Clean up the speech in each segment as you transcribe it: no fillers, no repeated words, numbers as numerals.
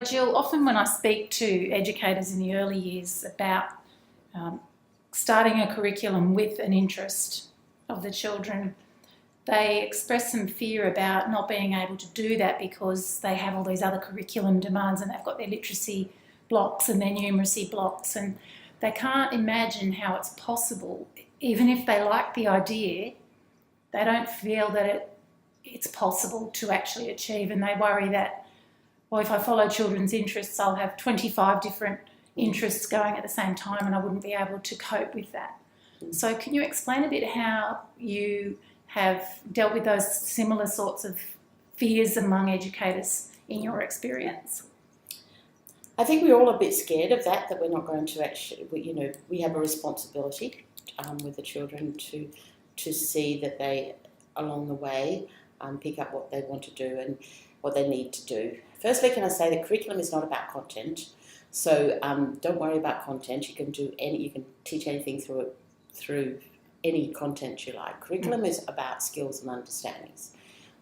Jill, often when I speak to educators in the early years about starting a curriculum with an interest of the children, they express some fear about not being able to do that because they have all these other curriculum demands and they've got their literacy blocks and their numeracy blocks, and they can't imagine how it's possible. Even if they like the idea, they don't feel that it's possible to actually achieve, and they worry that, well, if I follow children's interests, I'll have 25 different interests going at the same time and I wouldn't be able to cope with that. So can you explain a bit how you have dealt with those similar sorts of fears among educators in your experience? I think we're all a bit scared of that we're not going to actually, we have a responsibility with the children to see that they, along the way, pick up what they want to do and what they need to do. Firstly, can I say that curriculum is not about content, so don't worry about content. You can teach anything through any content you like. Curriculum is about skills and understandings,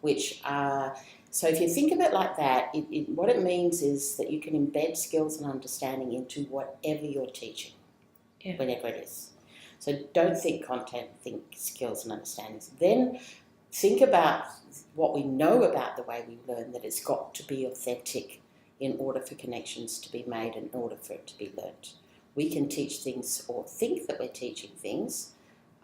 which are, so if you think of it like that, what it means is that you can embed skills and understanding into whatever you're teaching, whenever it is. So don't think content, think skills and understandings. Then think about what we know about the way we learn, that it's got to be authentic in order for connections to be made and in order for it to be learnt. We can teach things or think that we're teaching things,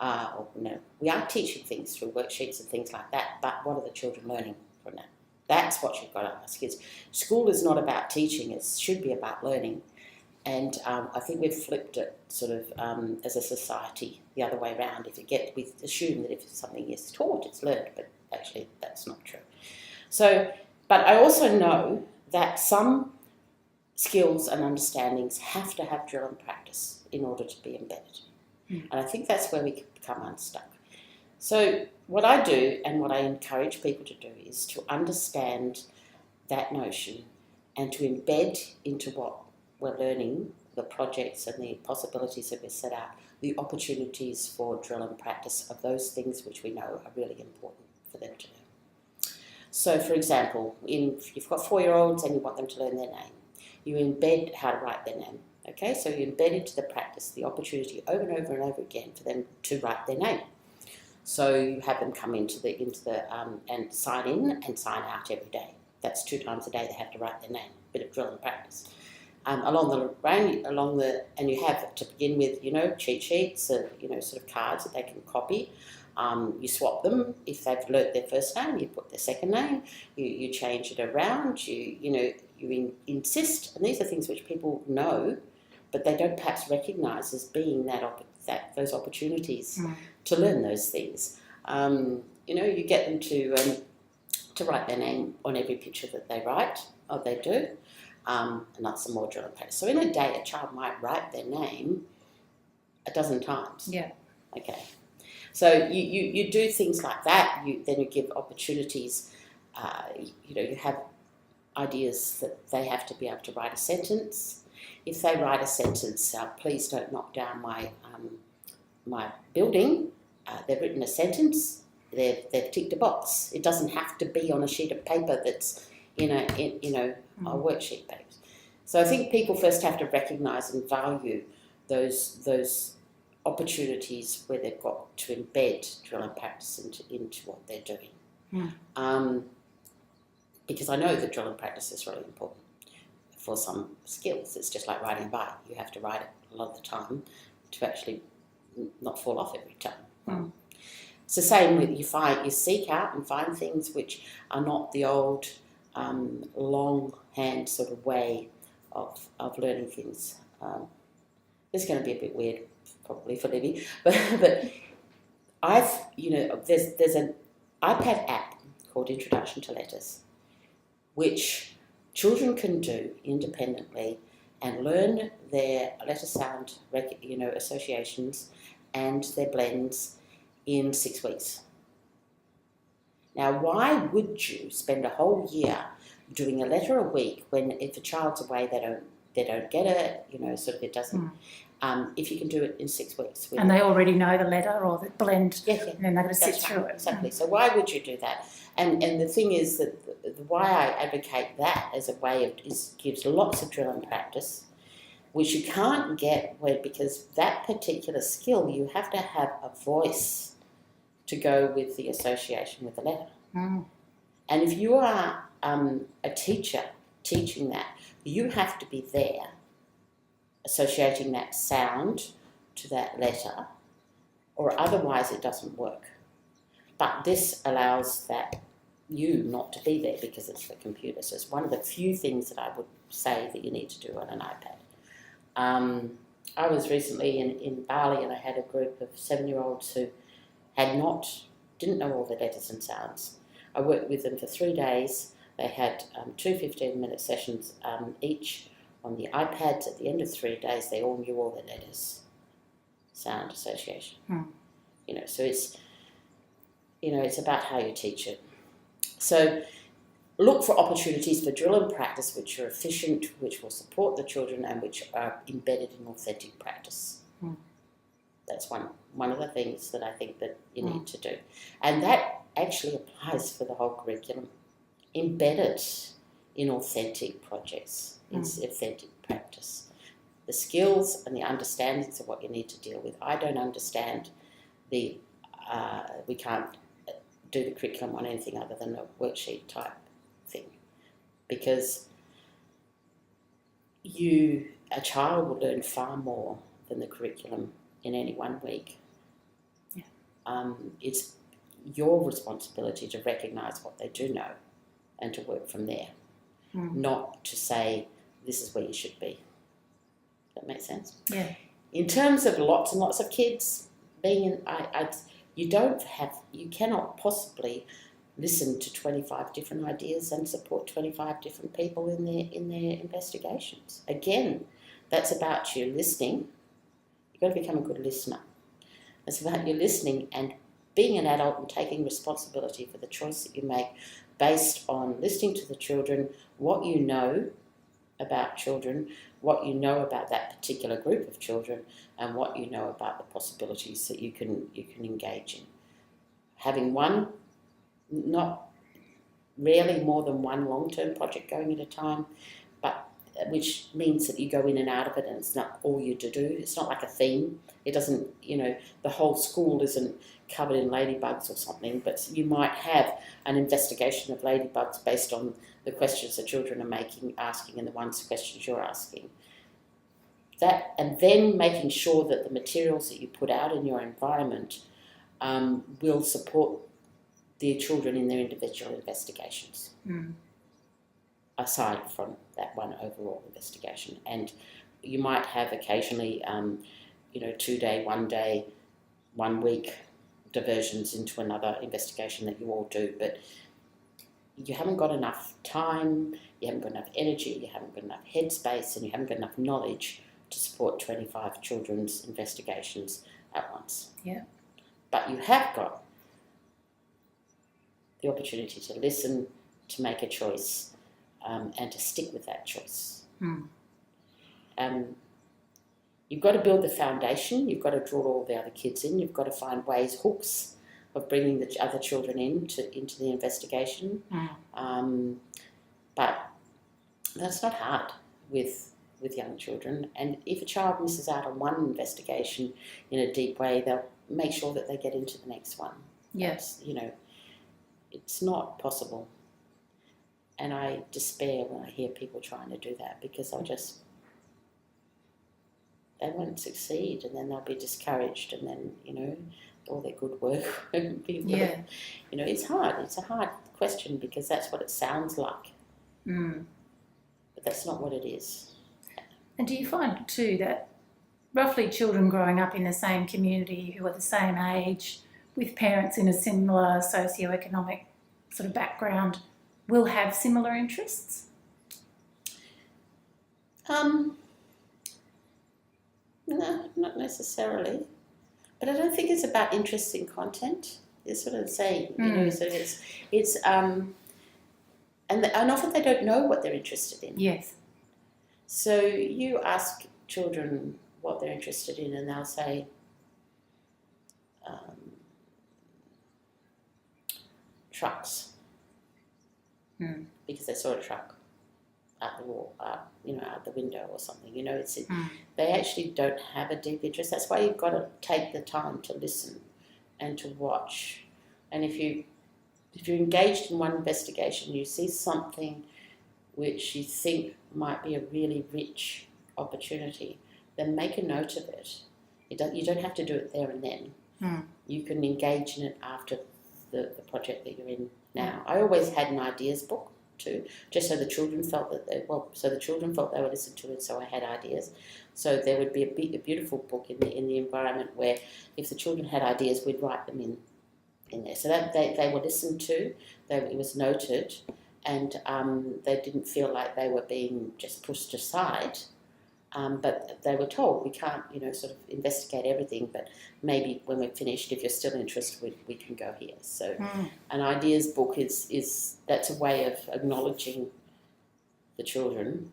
we are teaching things through worksheets and things like that, but what are the children learning from that? That's what you've got to ask. School is not about teaching, it should be about learning. And I think we've flipped it sort of as a society the other way around. We assume that if something is taught, it's learned, but actually that's not true. So, but I also know that some skills and understandings have to have drill and practice in order to be embedded. And I think that's where we become unstuck. So what I do and what I encourage people to do is to understand that notion and to embed into what we're learning, the projects and the possibilities that we set out, the opportunities for drill and practice of those things which we know are really important for them to learn. So, for example, if you've got 4-year-olds and you want them to learn their name, you embed how to write their name. Okay, so you embed into the practice the opportunity over and over and over again for them to write their name. So you have them come into the and sign in and sign out every day. That's 2 times a day they have to write their name. Bit of drill and practice. And you have to begin with, cheat sheets and sort of cards that they can copy. You swap them if they've learnt their first name. You put their second name. You change it around. You insist, and these are things which people know, but they don't perhaps recognise as being those opportunities to learn those things. You get them to write their name on every picture that they write or they do. And that's some more drill and practice. So in a day, a child might write their name a dozen times. Yeah. Okay. So you do things like that. Then you give opportunities. You have ideas that they have to be able to write a sentence. If they write a sentence, please don't knock down my building. They've written a sentence. They've ticked a box. It doesn't have to be on a sheet of paper that's a worksheet paper. So I think people first have to recognise and value those opportunities where they've got to embed drill and practice into what they're doing. Because I know that drill and practice is really important for some skills. It's just like riding a bike. You have to ride it a lot of the time to actually not fall off every time. It's the same with you seek out and find things which are not the old longhand sort of way of learning things. This is going to be a bit weird probably for Libby, but there's an iPad app called Introduction to Letters, which children can do independently and learn their letter sound associations and their blends in 6 weeks. Now, why would you spend a whole year doing a letter a week when if a child's away they don't get it, it doesn't. If you can do it in 6 weeks. And they already know the letter or the blend, yeah. and then they've got to sit through it. Exactly. So why would you do that? And the thing is that why I advocate that as a way of gives lots of drill and practice, which you can't get because that particular skill you have to have a voice to go with the association with the letter. Mm. And if you are a teacher teaching that, you have to be there associating that sound to that letter, or otherwise it doesn't work. But this allows that you not to be there because it's the computer. So it's one of the few things that I would say that you need to do on an iPad. I was recently in Bali, and I had a group of 7-year-olds who didn't know all the letters and sounds. I worked with them for 3 days. They had 2 15-minute sessions each on the iPads. At the end of 3 days, they all knew all the letters, sound association. So it's about how you teach it. So look for opportunities for drill and practice which are efficient, which will support the children, and which are embedded in authentic practice. That's one of the things that I think that you need to do. And that actually applies for the whole curriculum. Embedded in authentic projects, it's authentic practice. The skills and the understandings of what you need to deal with. I don't understand we can't do the curriculum on anything other than a worksheet type thing, because a child will learn far more than the curriculum in any 1 week. It's your responsibility to recognise what they do know and to work from there, not to say this is where you should be. Does that make sense? Yeah. In terms of lots and lots of kids being in, you cannot possibly listen to 25 different ideas and support 25 different people in their investigations. Again, that's about you listening. You've got to become a good listener. It's about you listening and being an adult and taking responsibility for the choice that you make based on listening to the children, what you know about children, what you know about that particular group of children, and what you know about the possibilities that you can engage in. Having rarely more than one long-term project going at a time, but which means that you go in and out of it, and it's not all you to do. It's not like a theme. It doesn't, the whole school isn't covered in ladybugs or something, but you might have an investigation of ladybugs based on the questions the children are asking, and the questions you're asking. That, and then making sure that the materials that you put out in your environment will support the children in their individual investigations, aside from that one overall investigation. And you might have occasionally, 2-day, 1 day, 1 week diversions into another investigation that you all do, but you haven't got enough time, you haven't got enough energy, you haven't got enough headspace, and you haven't got enough knowledge to support 25 children's investigations at once. Yeah. But you have got the opportunity to listen, to make a choice, and to stick with that choice. You've got to build the foundation, you've got to draw all the other kids in, you've got to find hooks of bringing the other children into the investigation. But that's not hard with young children. And if a child misses out on one investigation in a deep way, they'll make sure that they get into the next one. Yes. It's not possible. And I despair when I hear people trying to do that, because they won't succeed, and then they'll be discouraged, and then, all their good work won't be worth. It's hard. It's a hard question, because that's what it sounds like. But that's not what it is. And do you find too that roughly children growing up in the same community who are the same age, with parents in a similar socioeconomic sort of background, will have similar interests? No, not necessarily. But I don't think it's about interest in content. It's sort of the same, so it's and often they don't know what they're interested in. Yes. So you ask children what they're interested in, and they'll say, trucks. because they saw a truck out the wall, out the window or something. Mm. They actually don't have a deep interest. That's why you've got to take the time to listen and to watch. And if you're engaged in one investigation, you see something which you think might be a really rich opportunity, then make a note of it. You don't have to do it there and then. You can engage in it after the project that you're in now. I always had an ideas book too, just so the children felt that they were listened to, and so I had ideas. So there would be a beautiful book in the environment where if the children had ideas, we'd write them in there, so that they were listened to, it was noted, and they didn't feel like they were being just pushed aside. But they were told, we can't, sort of investigate everything, but maybe when we're finished, if you're still interested, we can go here. So an ideas book that's a way of acknowledging the children,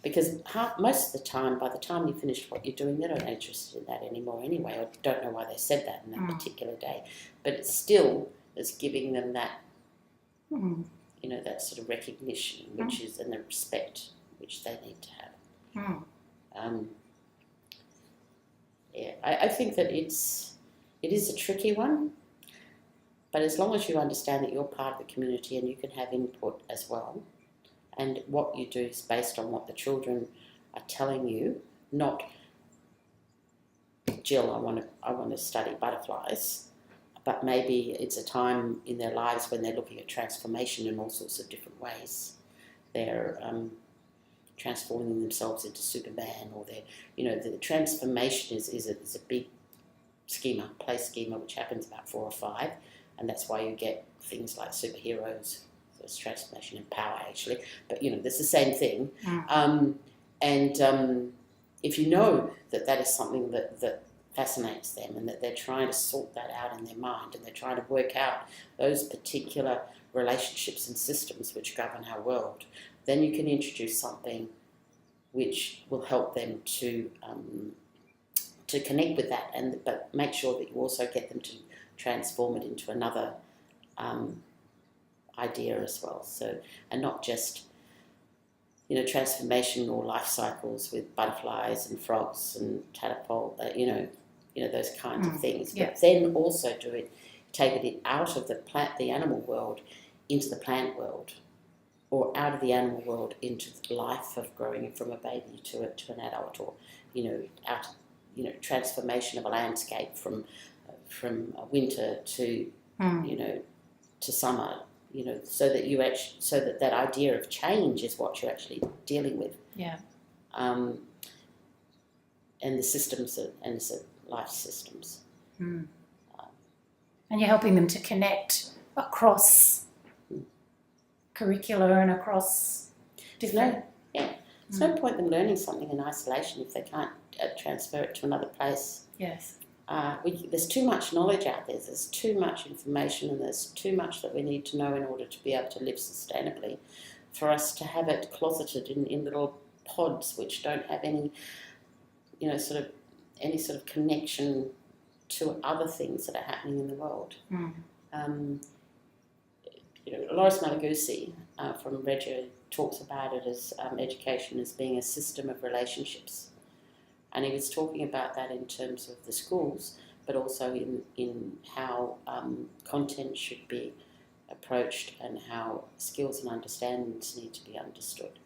because most of the time, by the time you finish what you're doing, they're not interested in that anymore anyway, or don't know why they said that in that particular day. But it still is giving them that, that sort of recognition, which is, and the respect which they need to have. I think that it is a tricky one, but as long as you understand that you're part of the community and you can have input as well, and what you do is based on what the children are telling you, not, Jill, I want to study butterflies, but maybe it's a time in their lives when they're looking at transformation in all sorts of different ways. They're transforming themselves into Superman, or the transformation is a big play schema, which happens about 4 or 5, and that's why you get things like superheroes. So it's transformation and power, actually, but there's the same thing. If you know that is something that fascinates them, and that they're trying to sort that out in their mind, and they're trying to work out those particular relationships and systems which govern our world, then you can introduce something which will help them to connect with that, but make sure that you also get them to transform it into another idea as well. So, and not just transformation or life cycles with butterflies and frogs and tadpole, those kinds of things. But then also take it out of the animal world into the plant world, or out of the animal world into the life of growing from a baby to an adult, or transformation of a landscape from winter to to summer, so that that idea of change is what you're actually dealing with. And the systems and the life systems. And you're helping them to connect across curricula and across different... There's no point in them learning something in isolation if they can't transfer it to another place. Yes. There's too much knowledge out there, there's too much information, and there's too much that we need to know in order to be able to live sustainably, for us to have it closeted in little pods which don't have any, any sort of connection to other things that are happening in the world. Loris Malaguzzi from Reggio talks about it as education as being a system of relationships, and he was talking about that in terms of the schools, but also in how content should be approached and how skills and understandings need to be understood.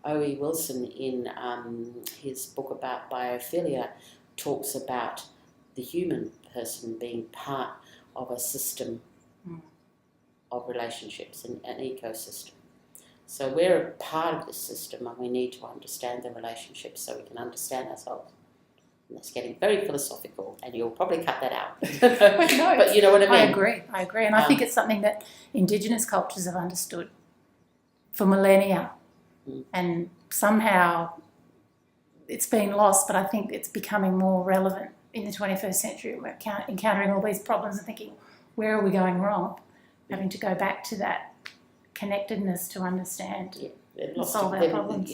O.E. Wilson, in his book about biophilia, talks about the human person being part of a system of relationships and an ecosystem. So we're a part of this system, and we need to understand the relationships so we can understand ourselves. And that's getting very philosophical, and you'll probably cut that out. No, but you know what I mean? I agree. And I think it's something that Indigenous cultures have understood for millennia. And somehow it's been lost, but I think it's becoming more relevant in the 21st century. We're encountering all these problems and thinking, where are we going wrong? Having to go back to that connectedness to understand and solve our problems.